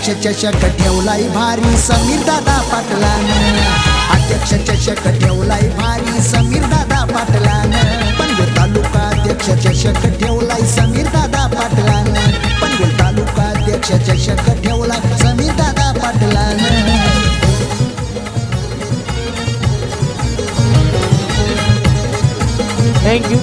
अध्यक्ष चषक ठेवलाय भारी समीर दादा पाटलानं, अध्यक्ष चषक ठेवलाय भारी समीर दादा पाटलानं, पनवेल तालुका अध्यक्ष चषक ठेवलाय समीर दादा पाटलानं, पनवेल तालुका अध्यक्ष चषक ठेवलाय समीर दादा पाटलानं. थँक्यू.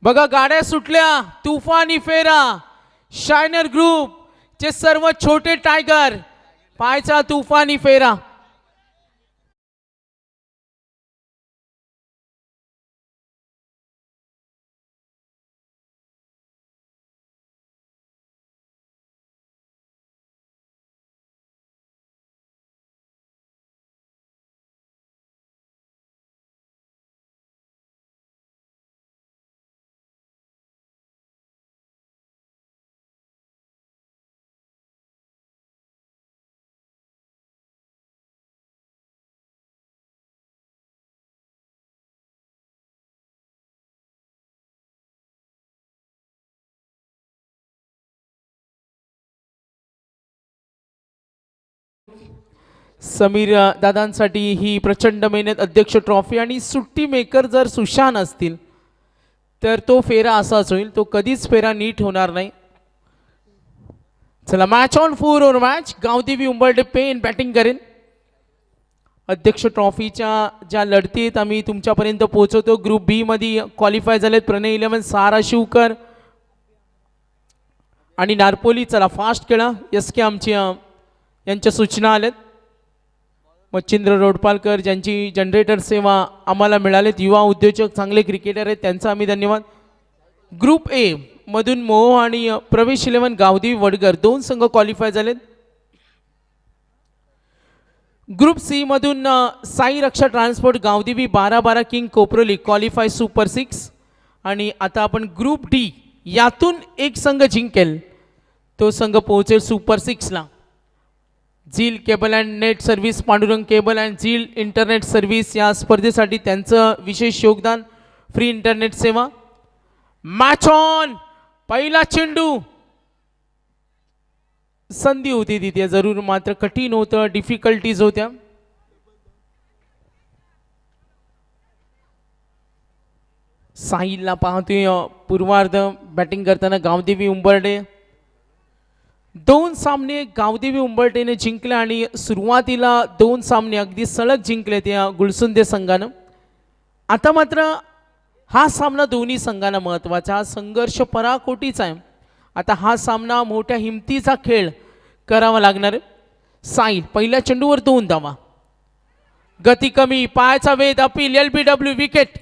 बघा गाड्या सुटल्या. तुफानी फेरा शायनर ग्रुप चे सर्व छोटे टायगर पायचा तुफानी फेरा. समीर दादांसाठी ही प्रचंड मेहनत. अध्यक्ष ट्रॉफी आणि सुट्टी मेकर जर सुशान असतील तर तो फेरा असाच होईल, तो कधीच फेरा नीट होणार नाही. चला match on 4 over match. Gavdevi Umbarde Pen batting करेन. अध्यक्ष ट्रॉफीच्या ज्या लढतीत आम्ही तुमच्यापर्यंत पोहोचवतो. ग्रुप बी मध्ये क्वालिफाय झालेत प्रणय 11, सारा शिवकर आणि नारपोली. चला फास्ट खेळा. एस के आमची यांच्या सूचना आल्यात. मच्छिंद्र रोडपालकर ज्यांची जनरेटर सेवा आम्हाला मिळालेत, युवा उद्योजक चांगले क्रिकेटर आहेत, त्यांचा आम्ही धन्यवाद. ग्रुप ए मधून मोह आणि प्रवेश 11 गावदेवी वडगर 2 संघ क्वालिफाय झालेत. ग्रुप सी मधून Sai Raksha transport Gavdevi 12-12 king Koparoli qualify super 6. आणि आता आपण ग्रुप डी यातून एक संघ जिंकेल तो संघ पोहोचेल सुपर 6 ला. झील cable and net service, Pandurang cable and झील इंटरनेट सर्व्हिस या स्पर्धेसाठी त्यांचं विशेष योगदान. फ्री इंटरनेट सेवा. Match on. पहिला चेंडू. संधी होती तिथे जरूर, मात्र कठीण होतं, डिफिकल्टीज होत्या. साहिलला पाहतोय पूर्वार्ध बॅटिंग करताना गावदेवी उंबरडे. 2 सामने गावदेवी उंबरटेने जिंकले आणि सुरुवातीला 2 सामने अगदी सलग जिंकले त्या गुलसुंदे संघानं. आता मात्र हा सामना दोन्ही संघांना महत्त्वाचा. हा संघर्ष पराकोटीचा आहे. आता हा सामना मोठ्या हिमतीचा खेळ करावा लागणार आहे. साहिल पहिल्या चेंडूवर 2 धावा. गती कमी, पायाचा वेध, appeal, LBW wicket.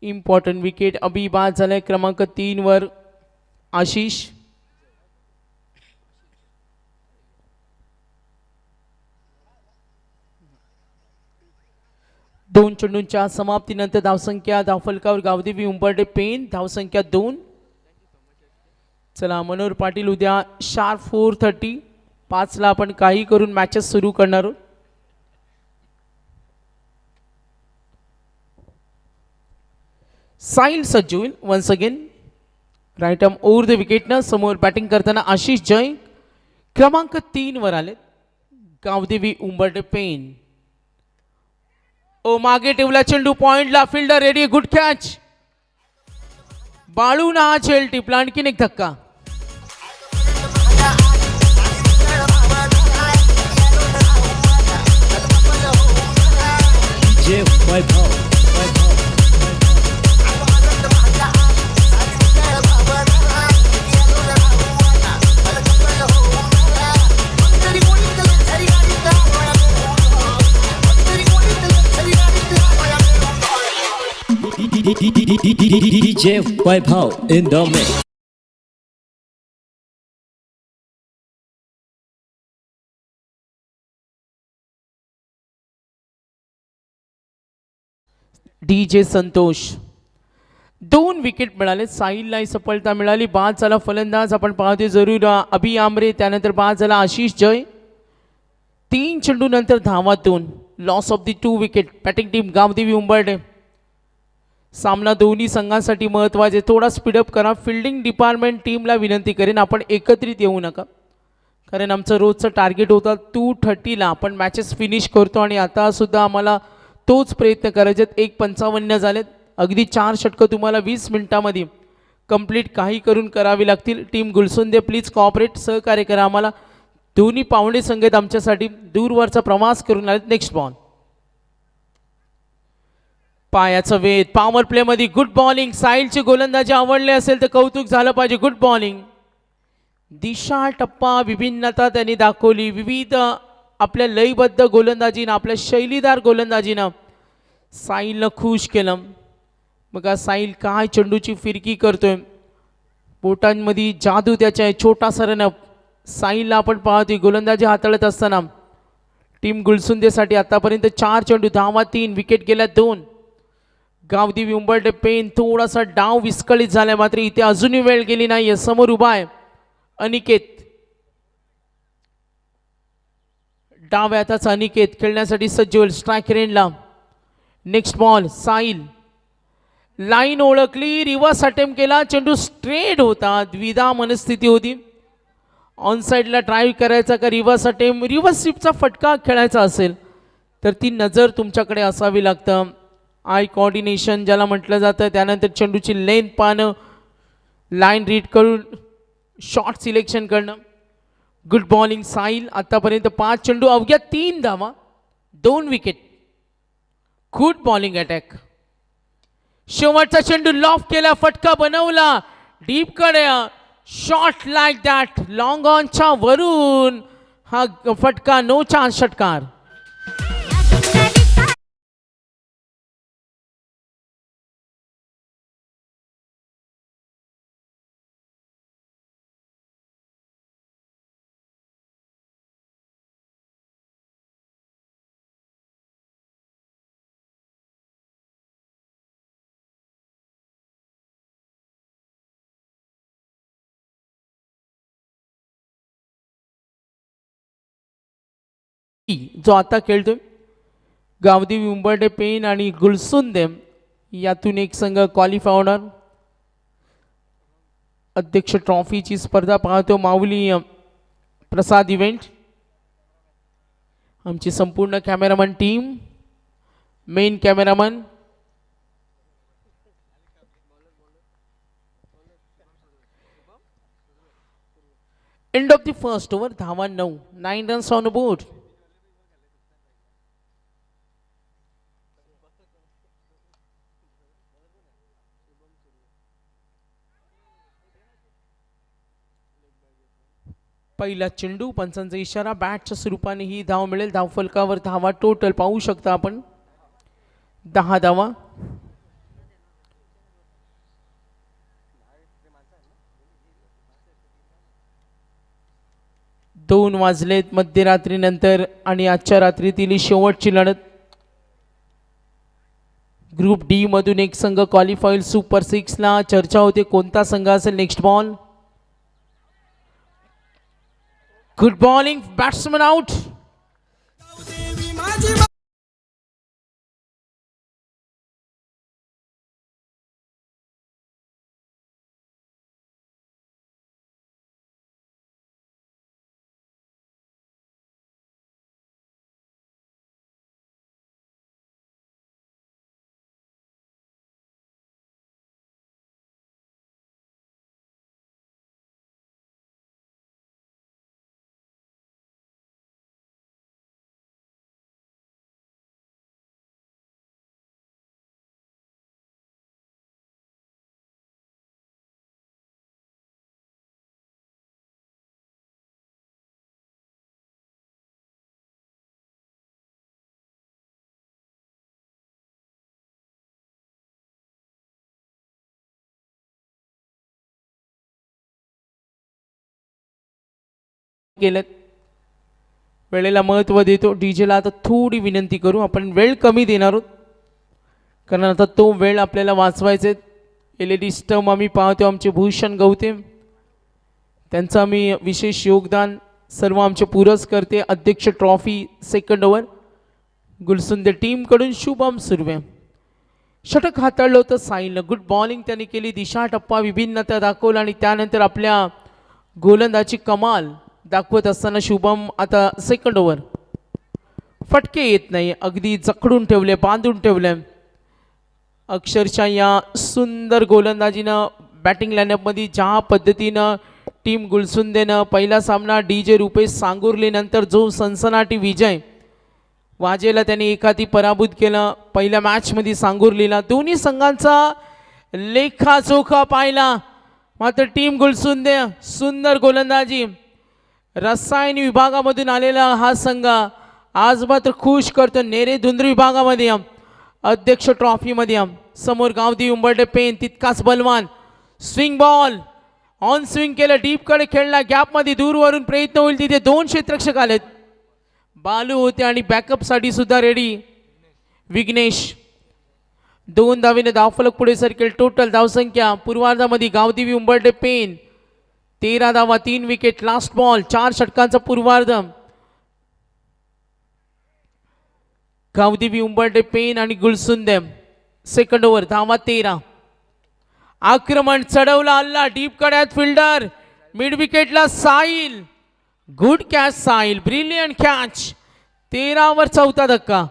Important wicket अभी बाद झालाय. क्रमांक 3 वर आशिष. दोन चेंडूंच्या समाप्तीनंतर धावसंख्या धावफलकावर गावदेवी उंबरडे पेन धावसंख्या 2. चला मनोहर पाटील उद्या शार्प 4:30 5 ला आपण काही करून मॅचेस सुरू करणार आहोत. साहिल सज्ज होईल once again. Right arm over the विकेटनं. समोर बॅटिंग करताना आशिष जैन क्रमांक 3 वर आले गावदेवी उंबरडे पेन. ओ मागे ठेवला चेंडू पॉइंटला. Fielder ready. Good catch. बाळून हा झेल टिपला. आणखीन एक धक्का. जे DJ Vaibhav in the mix. DJ Santosh. 2 wicket मिळाले. साहिलला सफलता मिळाली. बाद झाला फलंदाज आपण पाहतोय जरूर अभि आमरे. त्यानंतर बाद झाला आशिष जय. 3 चेंडू नंतर धावा 2. Loss of the 2 wicket. Batting team Gavdevi Umbarde. सामना दोन्ही संघांसाठी महत्त्वाचे. थोडा स्पीडअप करा. फिल्डिंग डिपार्टमेंट टीमला विनंती करेन आपण एकत्रित येऊ नका, कारण आमचं रोजचं टार्गेट होता 2:30ला आपण मॅचेस फिनिश करतो आणि आता सुद्धा आम्हाला तोच प्रयत्न करायचे. 1:55 झालेत. अगदी 4 षटकं तुम्हाला 20 मिनिटांमध्ये कंप्लीट काही करून करावी लागतील. टीम गुलसुंदे प्लीज कॉपरेट, सहकार्य करा आम्हाला. दोन्ही पाहुणे संघ आहेत आमच्यासाठी, दूरवरचा प्रवास करून आलेत. Next ball. पायाचा वेध. पॉवर प्लेमध्ये गुड बॉलिंग. साहिलची गोलंदाजी आवडली असेल तर कौतुक झालं पाहिजे. Good bowling. दिशा टप्पा विभिन्नता त्यांनी दाखवली. विविध आपल्या लयबद्ध गोलंदाजीनं, आपल्या शैलीदार गोलंदाजीनं साहिलनं खुश केलं. बघा साहिल काय चेंडूची फिरकी करतोय. बोटांमध्ये जादू त्याच्या. छोटासा रन. साहिलला आपण पाहतोय गोलंदाजी हाताळत असताना. टीम गुलसुंदेसाठी आतापर्यंत 4 चेंडू, धावा 3, विकेट गेल्या 2. गावदेवी उंबरठे पेन थोडासा डाव विस्कळीत झालाय, मात्र इथे अजूनही वेळ गेली नाही. समोर उभा आहे अनिकेत. डाव्या हाताचा अनिकेत खेळण्यासाठी सज्ज होईल. स्ट्राईक रेंजला. Next ball. साहिल लाईन ओळखली, रिव्हर्स अटेम्प्ट केला, चेंडू स्ट्रेट होता. द्विधा मनस्थिती होती. ऑन साईडला ड्राईव्ह करायचा का रिव्हर्स अटेम्प्ट. रिव्हर्स स्वीपचा फटका खेळायचा असेल तर ती नजर तुमच्याकडे असावी लागतं. आय कोऑर्डिनेशन ज्याला म्हटलं जातं. त्यानंतर चेंडूची लेंथ पाहणं, लाईन रीड करून शॉट सिलेक्शन करणं. Good bowling Sahil. आतापर्यंत 5 चेंडू, अवघ्या 3 धावा, 2 विकेट. Good bowling attack. शेवटचा चेंडू लॉफ केला, फटका बनवला डीप कडे. शॉट लाईक दॅट, लॉंग ऑनच्या वरून हा फटका. नो चान्स षटकार. जो आता खेळतोय गावदेवी उंबरठे पेन आणि गुलसुंदे यातून एक संघ क्वालिफाय होणार. अध्यक्ष ट्रॉफीची स्पर्धा पाहतो माऊली प्रसाद इव्हेंट. आमची संपूर्ण cameraman team, main cameraman. End of the first over. धावा 9. 9 रन्स ऑन बोर्ड. पहिला चेंडू, पंचांचा इशारा. बॅटच्या स्वरूपाने ही धाव मिळेल. धावफलकावर धावा टोटल पाहू शकता आपण. 10 धावा. दोन वाजलेत मध्यरात्रीनंतर आणि आजच्या रात्रीतील ही शेवटची लढत. ग्रुप डी मधून एक संघ क्वालिफाईल सुपर 6ला. चर्चा होते कोणता संघ असेल. Next ball. Good bowling. Batsman out. केलं. वेळेला महत्त्व देतो. डीजेला आता थोडी विनंती करू, आपण वेळ कमी देणार आहोत कारण आता तो वेळ आपल्याला वाचवायचा आहे. LED स्टंप आम्ही पाहतो आमचे भूषण गवते, त्यांचं आम्ही विशेष योगदान. सर्व आमचे पुरस्कर्ते, अध्यक्ष ट्रॉफी, सेकंड ओव्हर गुलसुंदे टीमकडून शुभम सुर्वे. षटक हाताळलं होतं साईलनं. गुड बॉलिंग त्यांनी केली, दिशा टप्पा विभिन्नता दाखवला आणि त्यानंतर आपल्या गोलंदाजी कमाल दाखवत असताना शुभम आता सेकंड ओव्हर. फटके येत नाही, अगदी जखडून ठेवले, बांधून ठेवले अक्षरशः या सुंदर गोलंदाजीनं. बॅटिंग लाईनअपमध्ये ज्या पद्धतीनं टीम गुलसुंदेनं पहिला सामना DJ रुपेश सांगुर्लीनंतर जो सनसनाटी विजय वाजेला त्यांनी एखादी पराभूत केलं पहिल्या मॅचमध्ये सांगुर्लीला. दोन्ही संघांचा लेखाजोखा पाहिला, मात्र टीम गुलसुंदे सुंदर गोलंदाजी. रसायन विभागामधून आलेला हा संघ आज मात्र खुश करतो. नेरे धुंद्री विभागामध्ये अध्यक्ष ट्रॉफीमध्ये समोर गावदेवी उंबरठे पेन तितकाच बलवान. स्विंग बॉल ऑन स्विंग केलं, डीपकडे खेळला, गॅपमध्ये दूरवरून प्रयत्न होईल तिथे दोन क्षेत्ररक्षक आलेत. बालू होते आणि बॅकअपसाठी सुद्धा रेडी विघ्नेश. 2 धावेने धावफलक पुढे सरकेल. टोटल धावसंख्या पूर्वार्धामध्ये गावदेवी उंबरठे पेन 13 धावा, 3 विकेट, लास्ट बॉल, 4 षटकांचा पूर्वार्ध. गावदेवी उंबरठे पेन आणि गुलसुंदे सेकंड ओव्हर. धावा 13. आक्रमण चढवला हल्ला, डीप कड्यात फिल्डर, मिड विकेटला Sahil. Good catch Sahil, brilliant catch. 13 वर 4था धक्का.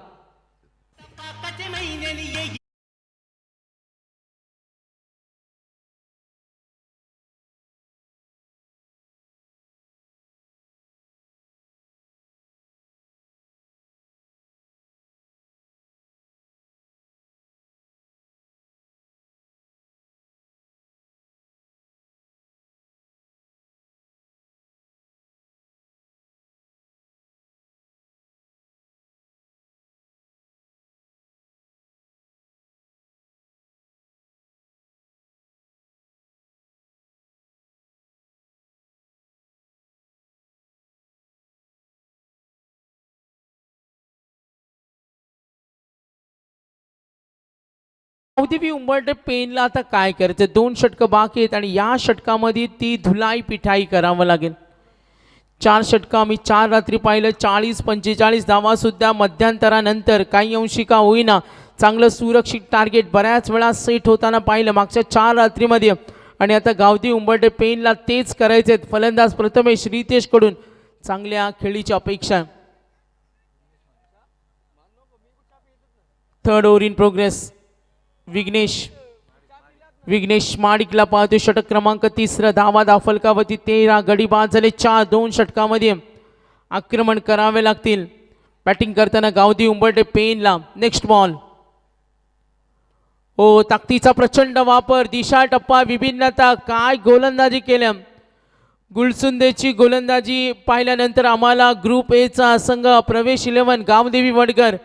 गावदेवी उंबरठे पेनला आता काय करायचं, 2 षटकं बाकी आहेत आणि या षटकामध्ये ती धुलाई पिठाई करावं लागेल. 4 षटकं आम्ही 4 रात्री पाहिलं, 40-45 धावा सुद्धा मध्यंतरानंतर काही अंशी का होईना चांगलं सुरक्षित टार्गेट बऱ्याच वेळा सेट होताना पाहिलं मागच्या 4 रात्रीमध्ये. आणि आता गावदेवी उंबरठे पेनला तेच करायचे आहेत. फलंदाज प्रथमेश रितेश कडून चांगल्या खेळीची अपेक्षा. Third over in progress. Vighnesh माडिकला पाहतो. षटक क्रमांक 3. धावा दाफलकावरती 13, गडी बाद झाले 4. 2 षटकामध्ये आक्रमण करावे लागतील बॅटिंग करताना गावदेवी उंबरठे पेनला. Next ball. ओ ताकदीचा प्रचंड वापर, दिशा टप्पा विभिन्नता, काय गोलंदाजी केल्या. गुलसुंदेची गोलंदाजी पाहिल्यानंतर आम्हाला ग्रुप ए चा संघ प्रवेश 11 गावदेवी वडगर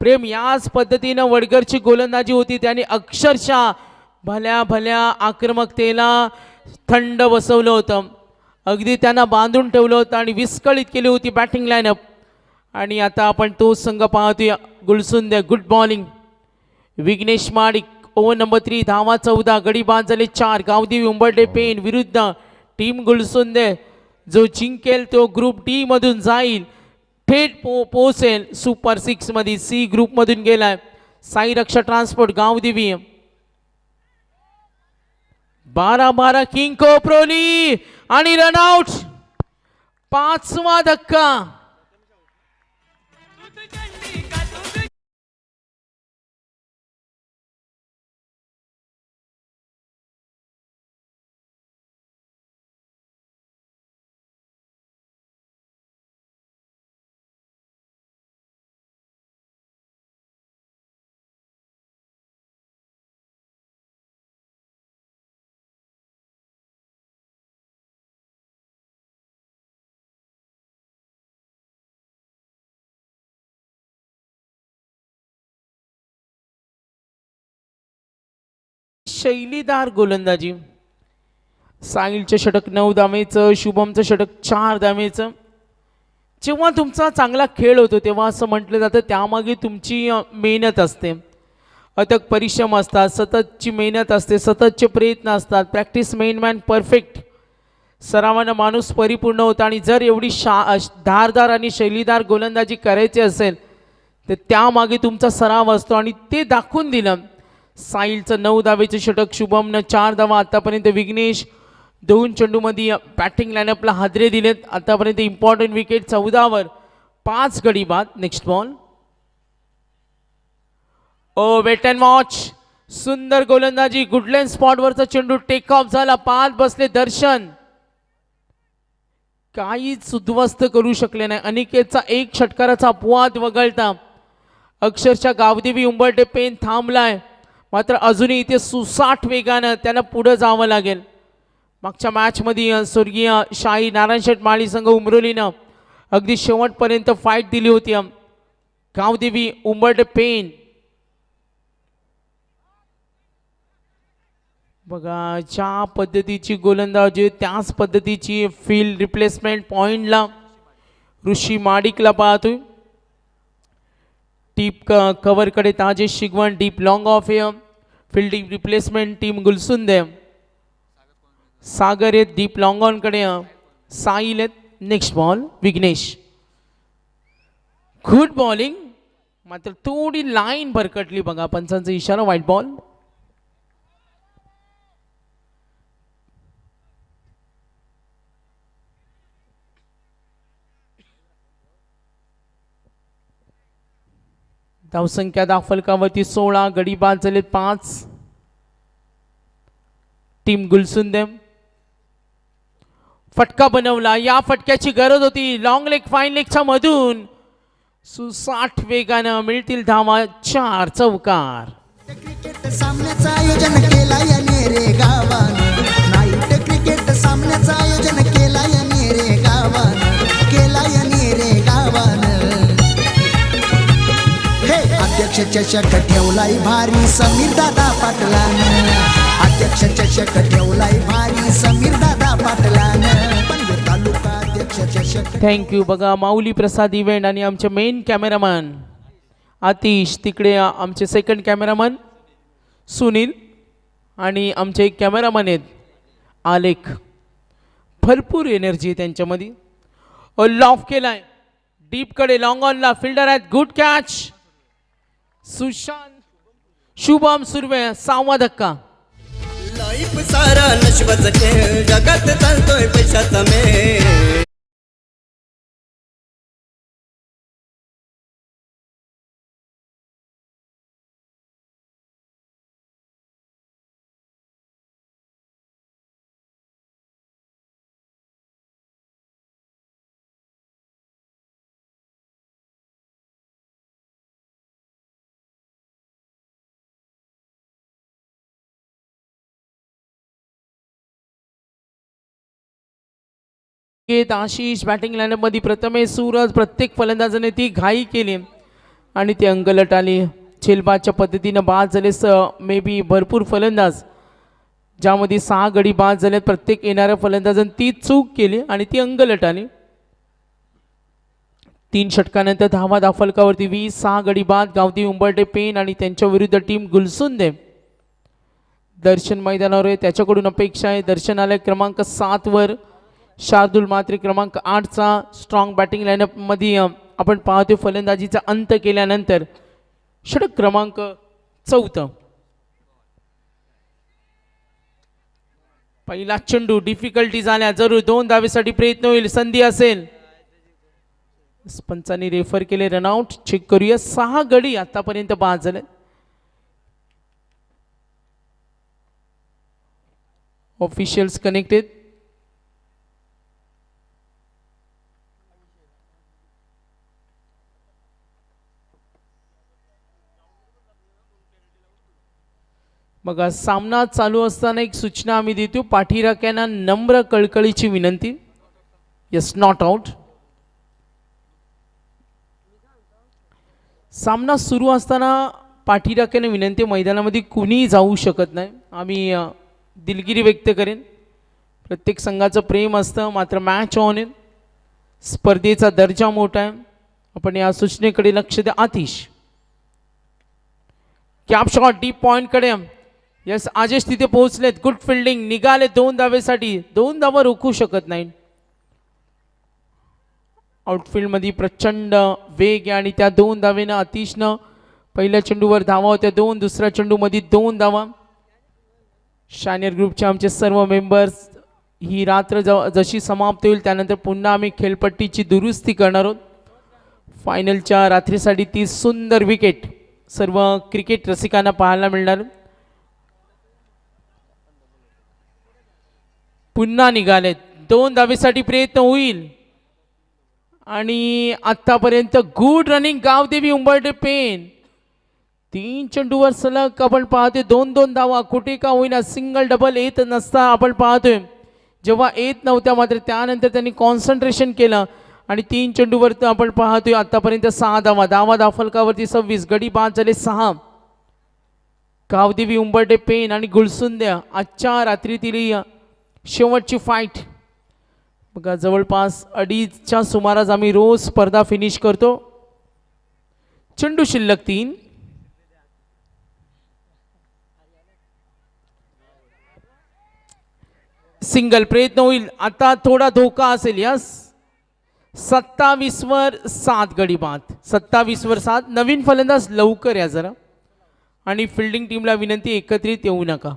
प्रेम याच पद्धतीनं वडगरची गोलंदाजी होती. त्याने अक्षरशः भल्या भल्या आक्रमकतेला थंड बसवलं होतं, अगदी त्यांना बांधून ठेवलं होतं आणि विस्कळीत केली होती बॅटिंग लाईनअप. आणि आता आपण तो संघ पाहतोय Gulsunde. Good bowling Vighnesh Madik. Over number 3. धावा 14, गडी बाद झाले 4. गावदेवी उंबरठे पेन विरुद्ध टीम गुलसुंदे. जो जिंकेल तो ग्रुप डी मधून जाईल, थेट पोहोचेल सुपर 6 मध्ये. सी ग्रुप मधून गेलाय साई रक्षा ट्रान्सपोर्ट गावदेवी. 12-12 किंग कोप्रोली आणि रनआउट. 5वा धक्का. शैलीदार गोलंदाजी. साहिलचं षटक 9 धावेचं, शुभमचं षटक 4 धावेचं. जेव्हा तुमचा चांगला खेळ होतो तेव्हा असं म्हटलं जातं त्यामागे तुमची मेहनत असते, अथक परिश्रम असतात, सततची मेहनत असते, सततचे प्रयत्न असतात. Practice men man perfect. सरावानं माणूस परिपूर्ण होता आणि जर एवढी धारदार आणि शैलीदार गोलंदाजी करायची असेल तर त्यामागे तुमचा सराव असतो आणि ते दाखवून दिलं. साहिलचं 9 धावेचं षटक, शुभमनं 4 धावा, आतापर्यंत विघ्नेश 2 चेंडूमध्ये बॅटिंग लाईनअपला हादरे दिलेत. आतापर्यंत इम्पॉर्टंट विकेट 14 5 गडी बाद. Next ball. Oh wait and watch. सुंदर गोलंदाजी, गुडलँड स्पॉटवरचा चेंडू टेक ऑफ झाला, पाच बसले दर्शन, काहीच उद्ध्वस्त करू शकले नाही. अनिकेतचा एक षटकाराचा अपवाद वगळता अक्षरशः गावदेवी उंबरठे पेन थांबलाय, मात्र अजूनही इथे सुसाट वेगानं त्याला पुढे जावं लागेल. मागच्या मॅचमध्ये स्वर्गीय शाही नारायण शेठ माळी संघ उमरोलीनं अगदी शेवटपर्यंत फाईट दिली होती. गावदेवी उंबरठे पेन बघा ज्या पद्धतीची गोलंदाजी त्याच पद्धतीची फील्ड रिप्लेसमेंट पॉइंटला ऋषी माडिकला पाहतोय. डीप कव्हरकडे Tajesh Shigvan, deep long off air, fielding replacement team Gulsunde, Sagar आहेत डीप लॉंग ऑनकडे, साहिल आहेत. Next ball Vighnesh. Good bowling, मात्र थोडी लाईन भरकटली बघा, पंचांचा इशारा, व्हाईट बॉल. धावसंख्या दाखलकावरती 16, गडी बाद झालेत 5. टीम गुलसुंदे फटका बनवला, या फटक्याची गरज होती. लॉंग लेग फाईन लेगच्या मधून सुसाट वेगानं मिळतील धावा, 4 चौकार. क्रिकेट सामन्याचं आयोजन केला या नेरे गावानं, नाईट क्रिकेट सामन्याचं आयोजन केला या नेरे गावानं, केला या नेरे गावानं. हे अध्यक्ष चषक ठेवलाय भारी समीर दादा पाटलानं, अध्यक्ष चषक ठेवलाय भारी समीर दादा पाटलानं, पनवेल तालुका अध्यक्ष चषक. थँक्यू. बघा माऊली प्रसाद इव्हेंट आणि आमचे मेन कॅमेरामॅन आतिश, तिकडे आमचे सेकंड कॅमेरामॅन सुनील आणि आमचे एक कॅमेरामॅन आहेत आलेख. भरपूर एनर्जी आहे त्यांच्यामध्ये. लॉफ केलाय डीपकडे, लॉंग ऑनला फिल्डर आहेत, गुड कॅच. सुशांत शुभम सुर्वे 6वा धक्का. लाईफ सारा नशिबाचा खेळ, जगात चालतोय पैशाचा मेळ. आशिष बॅटिंग लाईनअपमध्ये प्रथमेश, सूरज, प्रत्येक फलंदाजाने ती घाई केली आणि ती अंगलट आली. झेलबादच्या पद्धतीनं बाद झाले मे बी भरपूर फलंदाज, ज्यामध्ये 6 गडी बाद झाले. प्रत्येक येणाऱ्या फलंदाजाने ती चूक केली आणि ती अंगलट आली. 3 षटकानंतर धावा दाफलकावरती 20, 6 गडी बाद. गावदेवी उंबरठे पेन आणि त्यांच्या विरुद्ध टीम गुलसुंदे. दर्शन मैदानावर आहे, त्याच्याकडून अपेक्षा आहे. दर्शन आले क्रमांक 7 वर, शार्दुल मात्रे क्रमांक 8चा. स्ट्रॉंग बॅटिंग लाईनअपमध्ये आपण पाहतो फलंदाजीचा अंत केल्यानंतर षटक क्रमांक 4. पहिला चेंडू डिफिकल्टी झाल्या, जरूर 2 धावेसाठी प्रयत्न होईल, संधी असेल. पंचांनी रेफर केले रनआउट. चेक करूया, 6 गडी आतापर्यंत बाद झाले. Officials connected. बघा सामना चालू असताना एक सूचना आम्ही देतो, पाठीराख्यांना नम्र कळकळीची विनंती. Yes, not out. सामना सुरू असताना पाठीराख्याने विनंती, मैदानामध्ये कुणीही जाऊ शकत नाही. आम्ही दिलगिरी व्यक्त करेन, प्रत्येक संघाचं प्रेम असतं, मात्र मॅच ऑन आहे. स्पर्धेचा दर्जा मोठा आहे. आपण या सूचनेकडे लक्ष द्या. आतिश कॅप शॉट डीप पॉइंट कडे. यस आजेश तिथे पोहोचलेत. Good fielding. निघाले 2 धावेसाठी. 2 धावा रोखू शकत नाही. आउटफील्ड मध्ये प्रचंड वेग आहे आणि त्या 2 धावेनं आतिशनं पहिल्या चेंडूवर धावा होत्या 2, दुसऱ्या चेंडू मध्ये 2 धावा. शायनर ग्रुपचे आमचे सर्व मेंबर्स ही रात्र जशी समाप्त होईल त्यानंतर पुन्हा आम्ही खेळपट्टीची दुरुस्ती करणार आहोत. फायनलच्या रात्रीसाठी ती सुंदर विकेट सर्व क्रिकेट रसिकांना पाहायला मिळणार. पुन्हा निघालेत. 2 धावेसाठी प्रयत्न होईल आणि आतापर्यंत गुड रनिंग गावदेवी उंबरठे पेन. 3 चेंडूवर सलग आपण पाहतोय 2-2 धावा. कुठे का होईना सिंगल डबल येत नसता आपण पाहतोय. जेव्हा येत नव्हत्या मात्र त्यानंतर त्यांनी कॉन्सन्ट्रेशन केलं आणि 3 चेंडूवर आपण पाहतोय आतापर्यंत 6 धावा. धावा धाफलकावरती 26. गडी बाद झाले 6. गावदेवी उंबरठे पेन आणि गुलसुंद्या आजच्या रात्रीतील शेवटची फाईट. बघा जवळपास 2:30च्या सुमारास आम्ही रोज स्पर्धा फिनिश करतो. चेंडू शिल्लक 3. सिंगल प्रयत्न होईल. आता थोडा धोका असेल. यस 27 वर 7 गडी बाद. 27 वर 7. नवीन फलंदाज लवकर या जरा आणि फिल्डिंग टीमला विनंती एकत्रित येऊ नका.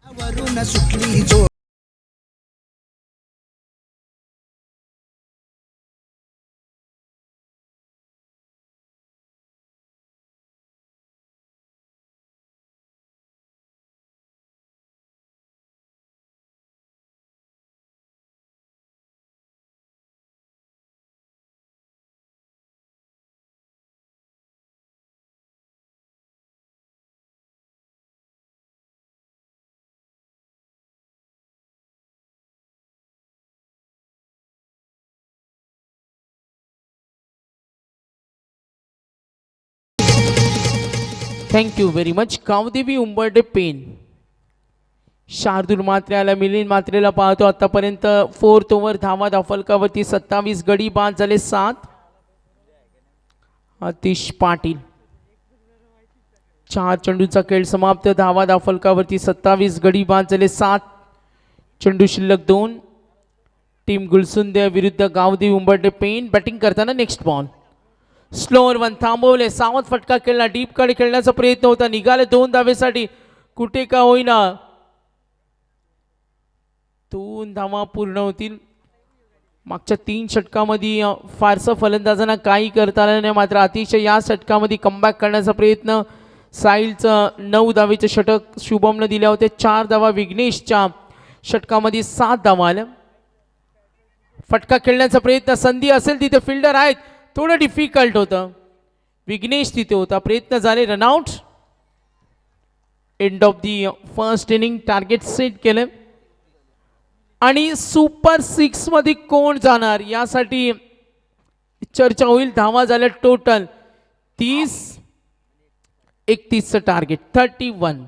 वरून सुटली जो thank you very much. Gavdevi Umbarthe Pen. Shardul मात्रेला मिलिंद मात्रेला पाहतो. आतापर्यंत 4th ओव्हर धावा धाफलकावरती 27. गडी बाद झाले 7. आतिश पाटील 4 चेंडूचा खेळ समाप्त. धावा धाफलकावरती 27. गडी बाद झाले 7. चेंडू शिल्लक 2. टीम गुलसुंद्या विरुद्ध गावदेवी उंबरठे पेन. बॅटिंग करताना नेक्स्ट बॉल. स्लोअर 1 थांबवले. सावध फटका खेळला. डीप कडे खेळण्याचा प्रयत्न होता. निघाले 2 धावेसाठी. कुठे का होईना 2 धावा पूर्ण होतील. मागच्या 3 षटकामध्ये फारसं फलंदाजांना काही करता आलं नाही मात्र अतिशय या षटकामध्ये कमबॅक करण्याचा प्रयत्न. साहिलचं 9 धावेचे षटक शुभमनं दिल्या होते. 4 धावा विघ्नेशच्या षटकामध्ये 7 धावा आल्या. फटका खेळण्याचा प्रयत्न. संधी असेल तिथे फिल्डर आहेत. थोडं डिफिकल्ट होतं. विघ्नेश तिथे होता. प्रयत्न झाले. Run out. End of the first inning. Target set केलं आणि सुपर 6 मध्ये कोण जाणार यासाठी चर्चा होईल. धावा झाल्या टोटल 30. 31चं टार्गेट 31.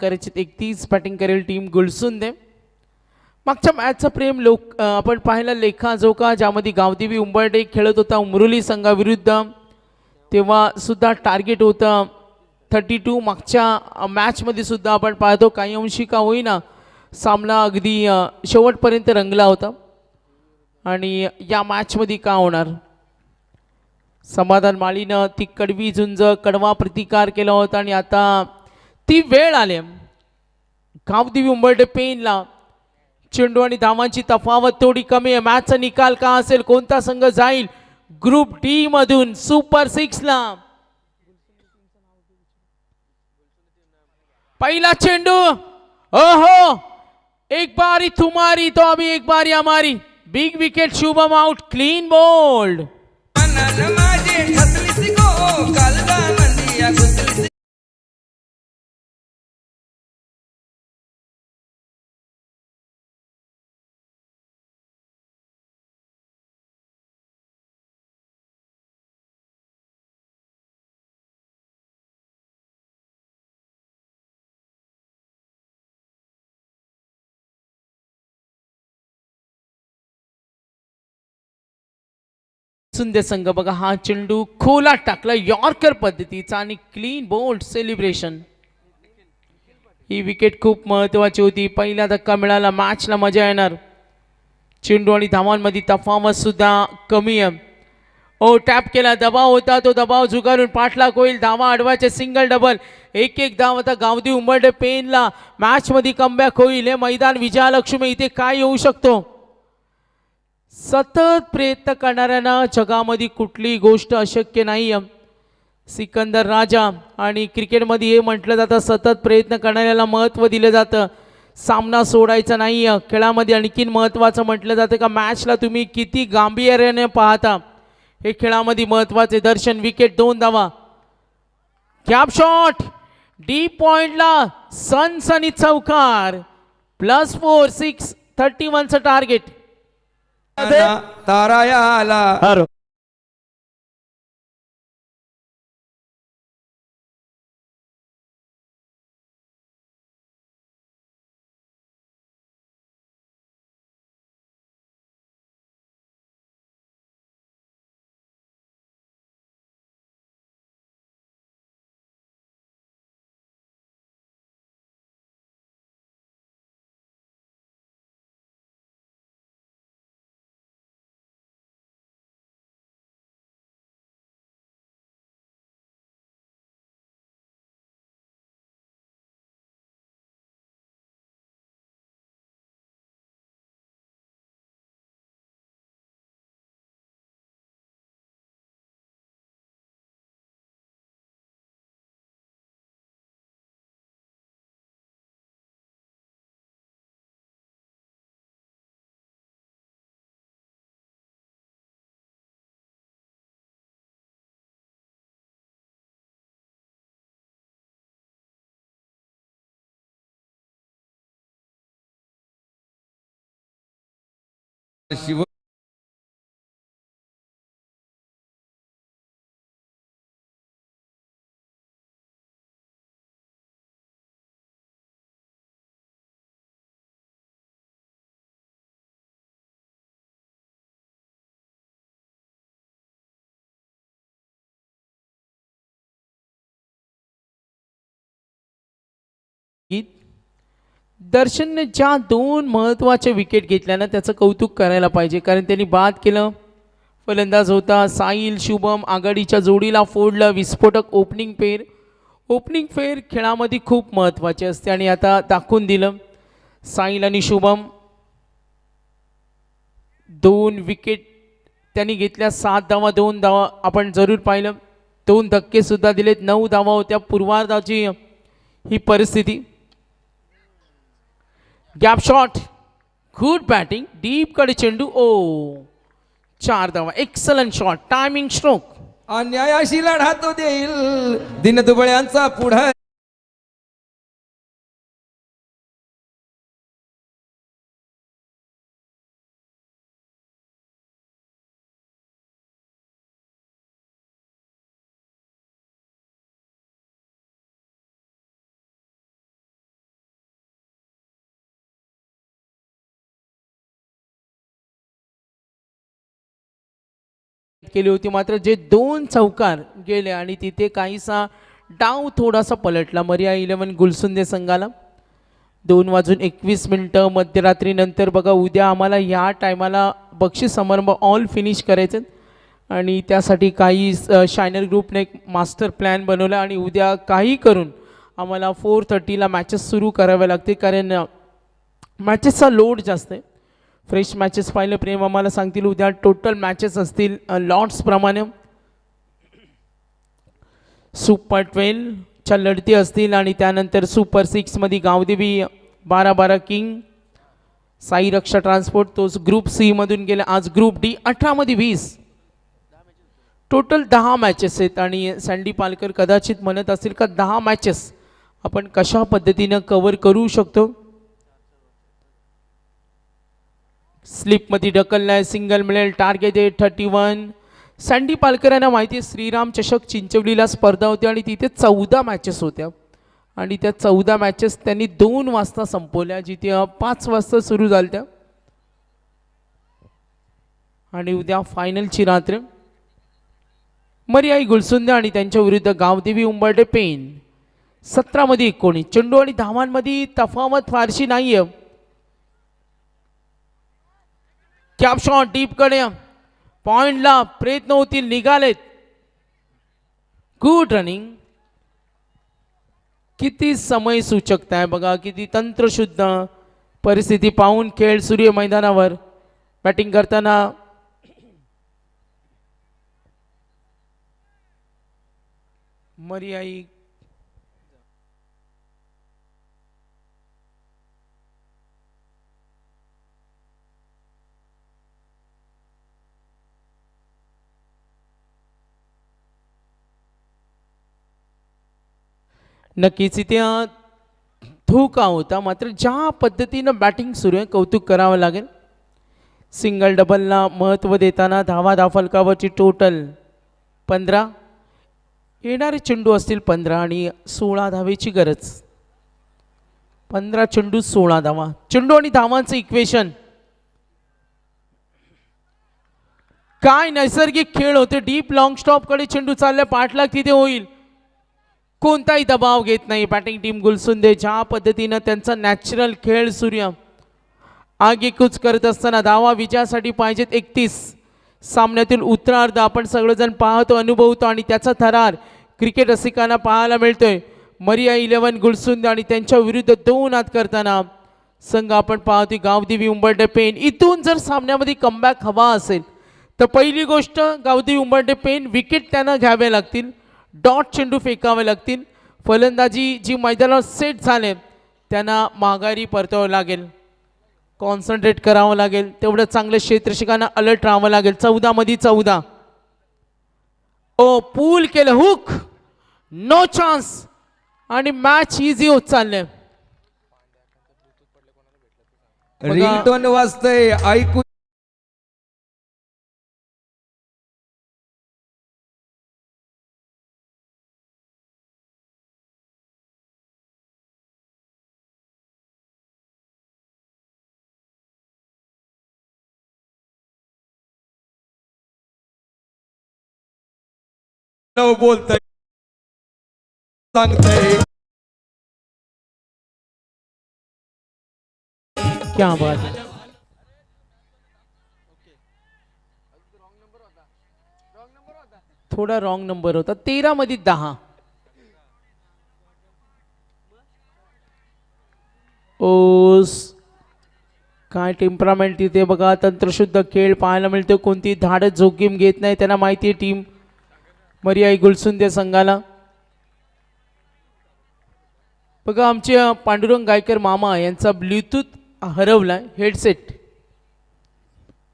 करायची 31 बॅटिंग करेल टीम गुलसुंदे. मागच्या मॅचचं प्रेम आपण पाहिलं लेखाजोखा, ज्यामध्ये गावदेवी उंबरडे खेळत होता उमरोली संघाविरुद्ध. तेव्हा सुद्धा टार्गेट होतं 32. मागच्या मॅचमध्ये सुद्धा आपण पाहतो काही अंशी का होईना सामना अगदी शेवटपर्यंत रंगला होता. आणि या मॅचमध्ये का होणार, समाधान माळीनं ती कडवी झुंज कडवा प्रतिकार केला होता आणि आता ती वेळ आली. गावदेवी उंबरडे पेनला चेंडू आणि धावांची तफावत थोडी कमी आहे. मॅचचा निकाल का असेल, कोणता संघ जाईल ग्रुप डी मधून सुपर 6 ला. पहिला चेंडू, ओहो, एक बारी तुम्हारी तो अभी एक बारी हमारी. Big wicket, Shubham out, clean bowled. सुंदर संघ बघा, हा चेंडू खोलात टाकला यॉर्कर पद्धतीचा आणि क्लीन बोल्ड सेलिब्रेशन. ही विकेट खूप महत्वाची होती. पहिला धक्का मिळाला, मॅचला मजा येणार. चेंडू आणि धावांमध्ये तफावत सुद्धा कमी आहे. ओ टॅप केला, दबाव होता, तो दबाव झुगारून पाठलाग होईल. धावा अडवायचे, सिंगल डबल, एक एक धाव. आता गावदेवी उंबरडे पेनला मॅच मध्ये कमबॅक होईल. हे मैदान विजयालक्ष्मी, इथे काय येऊ शकतो. सतत प्रयत्न करणाऱ्यांना जगामध्ये कुठली गोष्ट अशक्य नाही. सिकंदर राजा, आणि क्रिकेटमध्ये हे म्हटलं जातं सतत प्रयत्न करणाऱ्याला महत्त्व दिलं जातं, सामना सोडायचा नाही. खेळामध्ये आणखीन महत्त्वाचं म्हटलं जातं का मॅचला तुम्ही किती गांभीर्याने पाहता, हे खेळामध्ये महत्त्वाचे. दर्शन, विकेट, 2 धावा. कॅप शॉट डीप पॉइंटला, सनसनी चौकार, +4, 6, 31चं टार्गेट. तारायाला शिव दर्शनने ज्या 2 महत्त्वाच्या विकेट घेतल्या ना, त्याचं कौतुक करायला पाहिजे, कारण त्यांनी बाद केलं. फलंदाज होता साहिल, शुभम आघाडीच्या जोडीला फोडलं. विस्फोटक ओपनिंग फेर खेळामध्ये खूप महत्त्वाचे असते आणि आता दाखवून दिलं. साहिल आणि शुभम 2 विकेट त्यांनी घेतल्या. 7 धावा, 2 धावा आपण जरूर पाहिलं. 2 धक्के सुद्धा दिलेत. 9 धावा होत्या. पूर्वार्धाची ही परिस्थिती. Gap shot, good batting, deep कडे चेंडू, ओ 4 धावा. Excellent shot, timing stroke. अन्यायाशी लढा तो देईल दिनदुबळ्यांचा पुढे. केली होती, मात्र जे 2 चौकार गेले आणि तिथे काहीसा डाव थोडासा पलटला मरिया 11 गुलसुंदे संघाला. 2:21 मध्यरात्रीनंतर बघा उद्या आम्हाला या टायमाला बक्षीस समारंभ ऑल फिनिश करायचे आणि त्यासाठी काही शायनर ग्रुपने एक मास्टर प्लॅन बनवला आणि उद्या काही करून आम्हाला 4:30ला मॅचेस सुरू कराव्या लागते, कारण मॅचेसचा लोड जास्त आहे. फ्रेश मॅचेस पाहिलं प्रेम आम्हाला सांगतील उद्या टोटल मॅचेस असतील लॉट्सप्रमाणे. सुपर 12च्या लढती असतील आणि त्यानंतर super 6मध्ये Gavdevi 12-12 king, Sai Raksha transport तोच ग्रुप सी मधून गेला. आज ग्रुप डी 18मध्ये 20 टोटल 10 मॅचेस आहेत आणि सँडी पालकर कदाचित म्हणत असतील का 10 मॅचेस आपण कशा पद्धतीनं कव्हर करू शकतो. स्लिपमध्ये ढकललाय, सिंगल मिळेल, टार्गेट आहे 31. सँडी पालकर यांना माहिती आहे श्रीराम चषक चिंचवलीला स्पर्धा होती आणि तिथे 14 मॅचेस होत्या आणि त्या 14 मॅचेस त्यांनी 2 वाजता संपवल्या, जिथे 5 वाजता सुरू झाल्या आणि उद्या फायनलची रात्र. मरियाई गुलसुंदे आणि त्यांच्या विरुद्ध गावदेवी उंबर्डे पेन. 17मध्ये 19 चेंडू आणि धावांमध्ये तफावत फारशी नाहीये. कॅप शॉट डीप कडे, पॉइंटला प्रयत्न होतील, निघालेत. Good running. किती समय सूचकता आहे बघा, किती तंत्रशुद्ध परिस्थिती पाहून खेळ सूर्य मैदानावर. बॅटिंग करताना मरियाई नक्कीच इथे धोका होता, मात्र ज्या पद्धतीनं बॅटिंग सुरू आहे कौतुक करावं लागेल. सिंगल डबलला महत्त्व देताना धावा धाफलकावरची टोटल 15, येणारे चेंडू असतील 15 आणि 16 धावेची गरज. 15 चेंडू 16 धावा. चेंडू आणि धावांचं इक्वेशन काय नैसर्गिक खेळ होते. डीप लॉंग स्टॉप कडे चेंडू चालला, पाठलाग तिथे होईल, कोणताही दबाव घेत नाही बॅटिंग टीम गुलसुंदे. ज्या पद्धतीनं त्यांचा नॅचरल खेळ सूर्य आगेकूच करत असताना धावा विजयासाठी पाहिजेत 31. सामन्यातील उत्तरार्ध आपण सगळेजण पाहतो, अनुभवतो आणि त्याचा थरार क्रिकेट रसिकांना पाहायला मिळतोय. मरिया 11 गुलसुंदे आणि त्यांच्या विरुद्ध 2 आत करताना संघ आपण पाहतोय गावदेवी उंबर्डे पेन. इथून जर सामन्यामध्ये कमबॅक हवा असेल तर पहिली गोष्ट गावदेवी उंबर्डे पेन विकेट त्यांना घ्यावे लागतील, डॉट चेंडू फेकावे लागतील. फलंदाजी जी मैदानावर सेट झाले त्यांना माघारी परतावं लागेल, कॉन्सन्ट्रेट करावं लागेल, तेवढं चांगलं क्षेत्ररक्षकांना अलर्ट राहावं लागेल. 14मध्ये 14 ओ पूल केलं, हुक, नो चान्स आणि मॅच इझी होत चाललंय. रिंगटोन वाजतंय, ऐकू बोलतय, सांगतय. क्या बात है. थोडा रॉंग नंबर होता. 13मध्ये 10. ओस काय टेम्परामेंट तिथे बघा. तंत्रशुद्ध खेळ पाहायला मिळतो, कोणती धाडस जोखीम घेत नाही. त्यांना माहिती आहे टीम मरियाई गुलसुंदे संघाला. बघा आमचे पांडुरंग गायकर मामा यांचा ब्लूटूथ हरवलाय, हेडसेट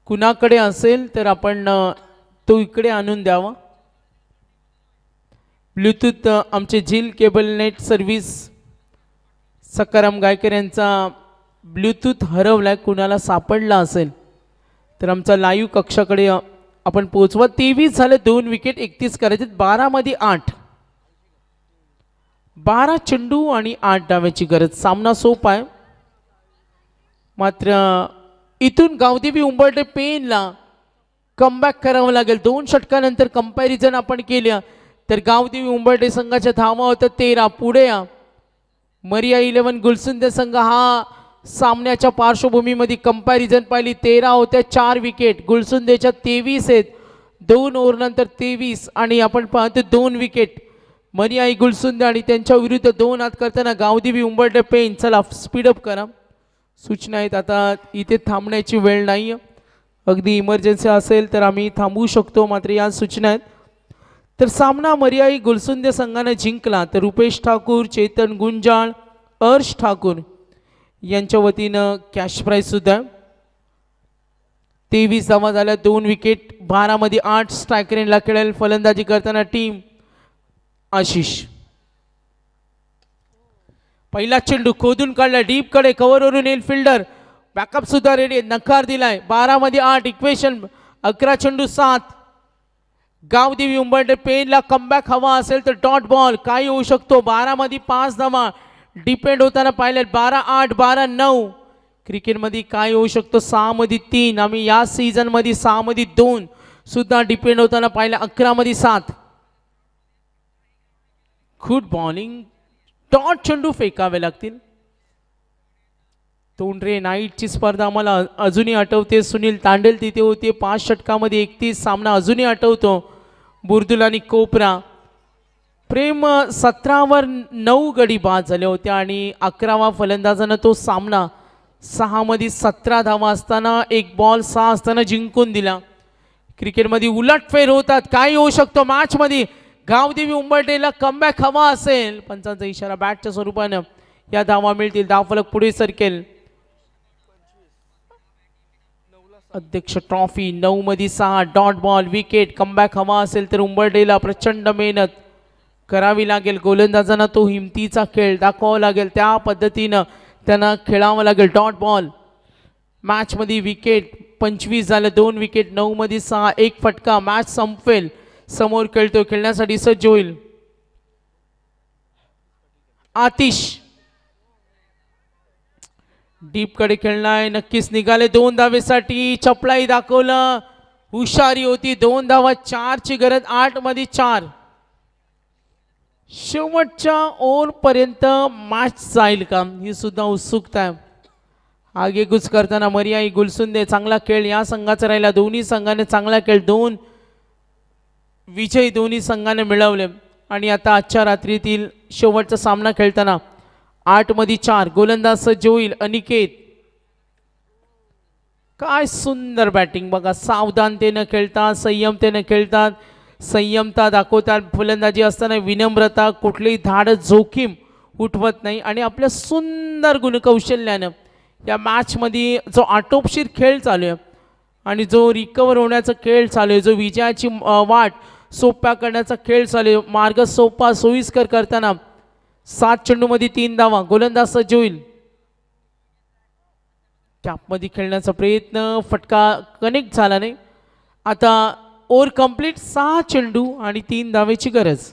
कुणाकडे असेल तर आपण तो इकडे आणून द्यावा. ब्लूटूथ आमचे Jheel cable net service Sakaram Gaikar यांचा ब्लूटूथ हरवलाय, कुणाला सापडला असेल तर आमचा लाईव्ह कक्षाकडे आपण पोहोचवा. 23 झाले, 2 विकेट 31 करायचे. 12मध्ये 8, 12 चेंडू आणि 8 डाव्याची गरज. सामना सोपा आहे, मात्र इथून गावदेवी उंबर्डे पेनला कमबॅक करावं लागेल. 2 षटकानंतर कंपॅरिझन आपण केल्या तर गावदेवी उंबरठे संघाच्या धावा होत्या 13. पुढे या मरिया 11 गुलसुंदे संघ हा सामन्याच्या पार्श्वभूमीमध्ये कंपॅरिझन पाहिली 13 होत्या 4 विकेट. गुलसुंदेच्या 23 आहेत 2 ओव्हरनंतर 23 आणि आपण पाहतो 2 विकेट मरिया गुलसुंदे आणि त्यांच्या विरुद्ध 2 हात करताना गावदेवी उंबरठे पेन. चला स्पीडअप करा. सूचना आहेत आता इथे थांबण्याची वेळ नाही आहे. अगदी इमर्जन्सी असेल तर आम्ही थांबवू शकतो मात्र या सूचना आहेत. तर सामना मरियाई गुलसुंदे संघाने जिंकला तर रुपेश ठाकूर, चेतन गुंजाळ, अर्श ठाकूर यांच्या वतीनं कॅश प्राईज सुद्धा 23 धावा झाल्या 2 विकेट. 12 मध्ये 8 स्ट्राईक रेंजला खेळेल फलंदाजी करताना टीम आशिष. पहिला चेंडू खोदून काढला डीप कडे कव्हरवरून येईल फिल्डर. बॅकअप सुद्धा रेडी नकार दिलाय. 12 मध्ये 8 इक्वेशन 11 चेंडू 7. गावदेवी उंबरठे पेनला कमबॅक हवा असेल तर डॉट बॉल काही होऊ शकतो. 12 मध्ये 5 धावा डिपेंड होताना पाहिले. 12-8 12-9 क्रिकेटमध्ये काय होऊ शकतो. 6 मध्ये 3 आम्ही या सीझन मध्ये 6 मध्ये 2 सुद्धा डिपेंड होताना पाहिले. 11 मध्ये 7 गुड बॉलिंग. डॉट चेंडू फेकावे लागतील. तोंडरे नाईटची स्पर्धा आम्हाला अजूनही आठवते. सुनील तांडेल तिथे होते. 5 षटकामध्ये 31 सामना अजूनही आठवतो. बुर्दुल आणि कोपरा. प्रेम 17वर 9 गडी बाद झाले होते आणि 11वा फलंदाजानं तो सामना 6 मध्ये 17 धावा असताना 1 बॉल 6 असताना जिंकून दिला. क्रिकेटमध्ये उलटफेर होतात. काय होऊ शकतो मॅचमध्ये. गावदेवी उंबरठेला कमबॅक हवा असेल. पंचांचा इशारा बॅटच्या स्वरूपानं या धावा मिळतील. धावफलक पुढे सरकेल. अध्यक्ष ट्रॉफी 9 मध्ये 6 डॉट बॉल विकेट. कमबॅक हवा असेल तर उंबरठेला प्रचंड मेहनत करावी लागेल. गोलंदाजांना तो हिमतीचा खेळ दाखवावा लागेल. त्या पद्धतीनं त्यांना खेळावं लागेल. डॉट बॉल मॅचमध्ये विकेट 25 झालं 2 विकेट. 9 मध्ये 6 1 फटका. मॅच संपेल. समोर खेळतो खेळण्यासाठी सज्ज होईल आतिश. डीप कडे खेळलाय नक्कीच निघाले 2 धावेसाठी. चपळाई दाखवलं हुशारी होती. 2 धावा 4 ची गरज. 8 मध्ये 4. शेवटच्या ओव्हर पर्यंत मॅच जाईल का ही सुद्धा उत्सुकता आहे. आगेकूच करताना मरियाई गुलसुंदे चांगला खेळ या संघाचा राहिला. दोन्ही संघाने चांगला खेळ 2 विजय दोन्ही संघाने मिळवले आणि आता आजच्या रात्रीतील शेवटचा सामना खेळताना 8 मध्ये 4 गोलंदाज सज्ज होईल अनिकेत. काय सुंदर बॅटिंग बघा. सावधानतेनं खेळतात संयमतेनं खेळतात. संयमता दाखवतात. फलंदाजी असताना विनम्रता कुठलीही धाडस जोखीम उठवत नाही आणि आपल्या सुंदर गुणकौशल्यानं या मॅचमध्ये जो आटोपशीर खेळ चालू आहे आणि जो रिकवर होण्याचा खेळ चालू आहे जो विजयाची वाट सोप्या करण्याचा खेळ चालू आहे मार्ग सोपा सोयीस्कर करताना 7 चेंडूमध्ये 3 धावा. गोलंदाज सज्ज होईल. कॅपमध्ये खेळण्याचा प्रयत्न फटका कनेक्ट झाला नाही. आता ओव्हर कंप्लीट. 6 चेंडू आणि 3 धावेची गरज.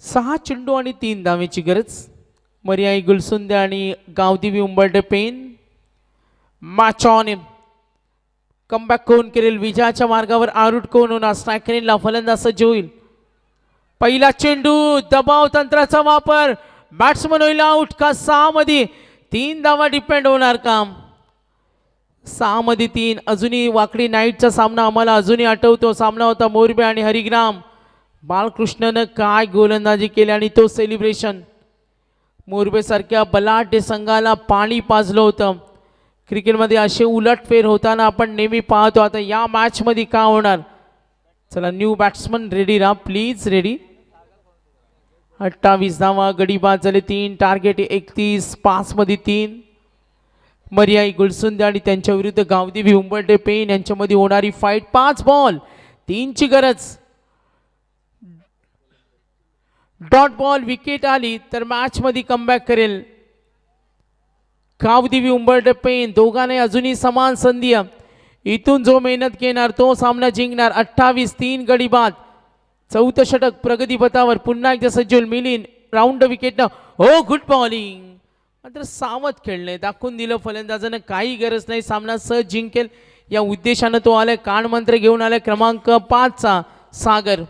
सहा चेंडू आणि 3 धावेची गरज. मरियाई गुलसुंदे आणि Gavdevi Umbarthe Pen match on. Comeback कोण करेल विजयाच्या मार्गावर आरूट कोण होणार. स्ट्राईक रेंजला फलंदाज सज्ज होईल. पहिला चेंडू दबाव तंत्राचा वापर. बॅट्समन होईल आउट का. 6 मध्ये 3 धावा डिपेंड होणार काम. 6 मध्ये 3. अजूनही वाकडी नाईटचा सामना आम्हाला अजूनही आठवतो. सामना होता मोरबे आणि हरिग्राम. बालकृष्णनं काय गोलंदाजी केली आणि तो सेलिब्रेशन. मोरबेसारख्या बलाढ्य संघाला पाणी पाजलं होतं. क्रिकेटमध्ये असे उलटफेर होताना आपण नेहमी पाहतो. आता या मॅचमध्ये का होणार. चला न्यू बॅट्समन रेडी राहा प्लीज. रेडी. 28 धावा, गडी बाद झाले 3, टार्गेट 31. 5 मध्ये 3. मर्याई गुलसुंदे आणि त्यांच्या विरुद्ध गावदेवी उंबरठे पेन यांच्यामध्ये होणारी फाईट. 5 बॉल 3 ची गरज. डॉट बॉल विकेट आली तर मॅच मध्ये कमबॅक करेल गावदेवी उंबरठे पेन. दोघांना अजूनही समान संधी. इथून जो मेहनत घेणार तो सामना जिंकणार. 28-3 गडी बाद. 4थं षटक प्रगतीपथावर. पुन्हा एकदा सज्जल मिलिंद राऊंड विकेटनं. हो गुड बॉलिंग. मात्र सावध खेळणे दाखवून दिलं फलंदाजानं. काही गरज नाही, सामना सहज जिंकेल या उद्देशानं तो आलाय. कानमंत्र घेऊन आलाय क्रमांक 5चा सागर.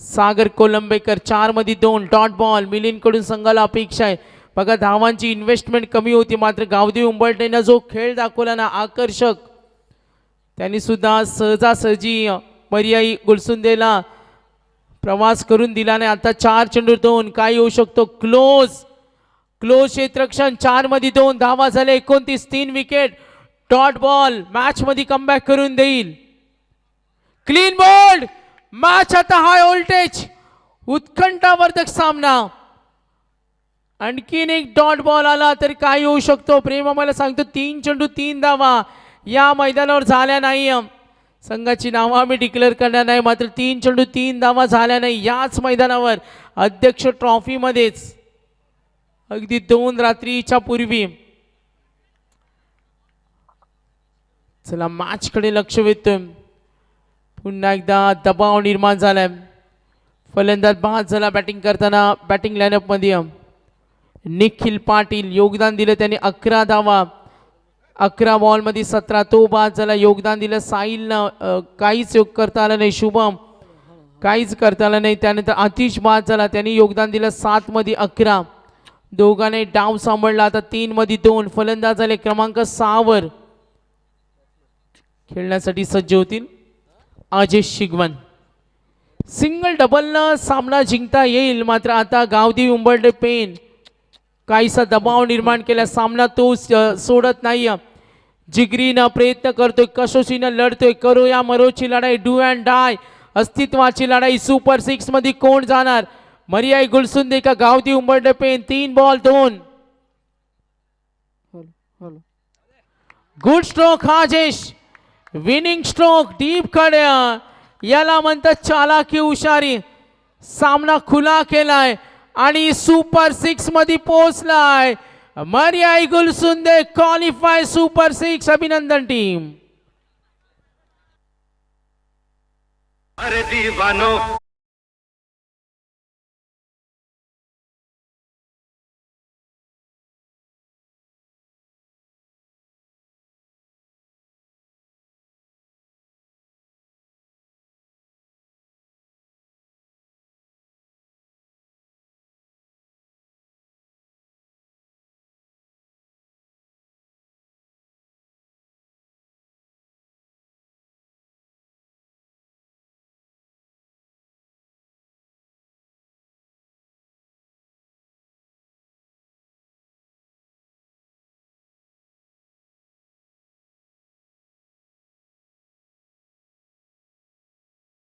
सागर कोलंबेकर. 4 मध्ये 2. Dot ball. मिलिंदकडून संघाला अपेक्षा आहे. बघा धावांची इन्व्हेस्टमेंट कमी होती मात्र गावदेवी उंबरठेनं जो खेळ दाखवला ना आकर्षक, त्यांनी सुद्धा सहजासहजी पर्यायी गुलसुंदेला प्रवास करून दिला नाही. आता 4 चेंडूर 2. काय येऊ शकतो. क्लोज क्षेत्ररक्षण. 4 मध्ये 2 धावा झाले. 29-3 विकेट. डॉट बॉल मॅच मध्ये कमबॅक करून देईल. Clean bowled. मॅच आता हाय व्होल्टेज उत्कंठावर्धक सामना. आणखीन एक डॉट बॉल आला तर काय होऊ शकतो. प्रेम आम्हाला सांगतो 3 चेंडू 3 धावा या मैदानावर झाल्या नाही. संघाची नावं आम्ही डिक्लेअर करणार नाही मात्र 3 चेंडू 3 धावा झाल्या नाही याच मैदानावर अध्यक्ष ट्रॉफी मध्येच अगदी 2 रात्रीच्या पूर्वी. चला मॅच कडे लक्ष वेधतोय. पुन्हा एकदा दबाव निर्माण झालाय. फलंदाज बाद झाला बॅटिंग करताना. बॅटिंग लाईनअप मध्ये निखिल पाटील योगदान दिलं. त्याने 11 धावा 11 बॉल मध्ये 17. तो बाद झाला. योगदान दिलं साहिलनं. काहीच योग करता आलं नाही. शुभम काहीच करता आलं नाही. त्यानंतर आतिश बाद झाला. त्यांनी योगदान दिलं 7 मध्ये 11. दोघांनी डाव सांभाळला. आता 3 मध्ये 2. फलंदाज झाले क्रमांक 6 वर. खेळण्यासाठी सज्ज होतील अजय शिगवन. सिंगल डबलनं सामना जिंकता येईल मात्र आता गावदेवी उंबरठे पेन काहीसा दबाव निर्माण केला. सामना तो सोडत नाही. जिगरीनं प्रयत्न करतोय. कसोशीनं लढतोय. करो या मरोची लढाई. डू अँड डाय अस्तित्वाची लढाई. सुपर 6 मध्ये कोण जाणार. मर्याई गुलसुंदे का Gavdevi Umbarthe Pen. 3 ball 2. Good stroke Rajesh. Winning stroke deep कडे. याला म्हणतात चालाकी हुशारी. सामना खुला केलाय आणि सुपर 6 मध्ये पोहोचलाय. Maryai गुलसुंदे qualify super 6. अभिनंदन टीम. अरे दीवानो